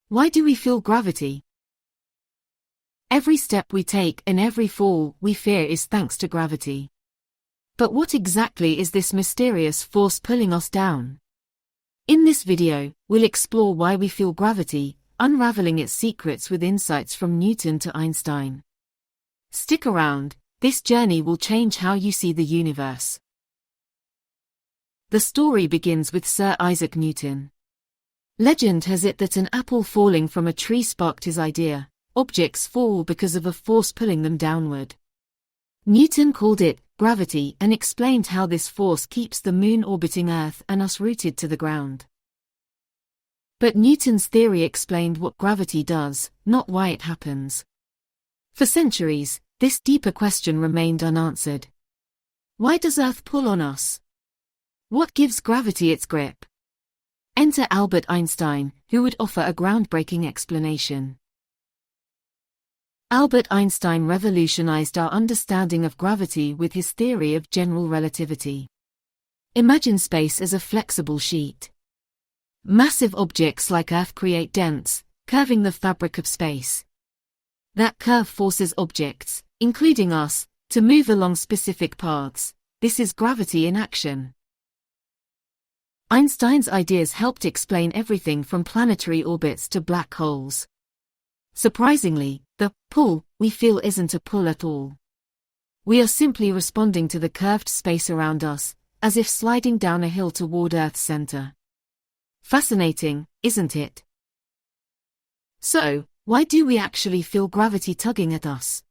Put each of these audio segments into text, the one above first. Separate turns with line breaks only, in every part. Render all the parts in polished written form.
Why do we feel gravity? Every step we take and every fall we fear is thanks to gravity. But what exactly is this mysterious force pulling us down? In this video, we'll explore why we feel gravity, unraveling its secrets with insights from Newton to Einstein. Stick around, this journey will change how you see the universe. The story begins with Sir Isaac Newton. Legend has it that an apple falling from a tree sparked his idea: objects fall because of a force pulling them downward. Newton called it gravity and explained how this force keeps the moon orbiting Earth and us rooted to the ground. But Newton's theory explained what gravity does, not why it happens. For centuries, this deeper question remained unanswered. Why does Earth pull on us? What gives gravity its grip? Enter Albert Einstein, who would offer a groundbreaking explanation. Albert Einstein revolutionized our understanding of gravity with his theory of general relativity. Imagine space as a flexible sheet. Massive objects like Earth create dents, curving the fabric of space. That curve forces objects, including us, to move along specific paths. This is gravity in action. Einstein's ideas helped explain everything from planetary orbits to black holes. Surprisingly, the pull we feel isn't a pull at all. We are simply responding to the curved space around us, as if sliding down a hill toward Earth's center. Fascinating, isn't it? So, why do we actually feel gravity tugging at us?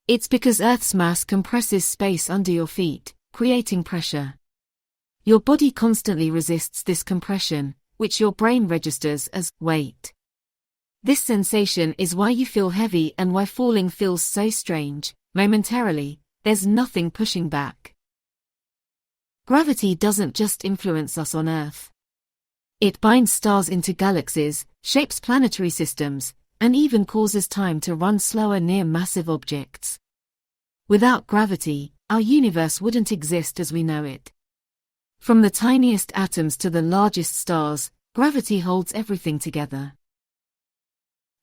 It's because Earth's mass compresses space under your feet, creating pressure. Your body constantly resists this compression, which your brain registers as weight. This sensation is why you feel heavy and why falling feels so strange. Momentarily, there's nothing pushing back. Gravity doesn't just influence us on Earth. It binds stars into galaxies, shapes planetary systems, and even causes time to run slower near massive objects. Without gravity, our universe wouldn't exist as we know it. From the tiniest atoms to the largest stars, gravity holds everything together.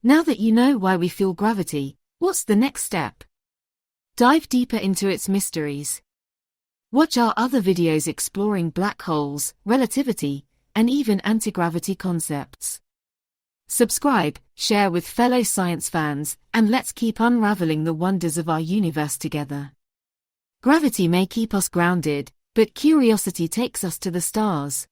Now that you know why we feel gravity, what's the next step? Dive deeper into its mysteries. Watch our other videos exploring black holes, relativity, and even anti-gravity concepts. Subscribe, share with fellow science fans, and let's keep unraveling the wonders of our universe together. Gravity may keep us grounded, but curiosity takes us to the stars.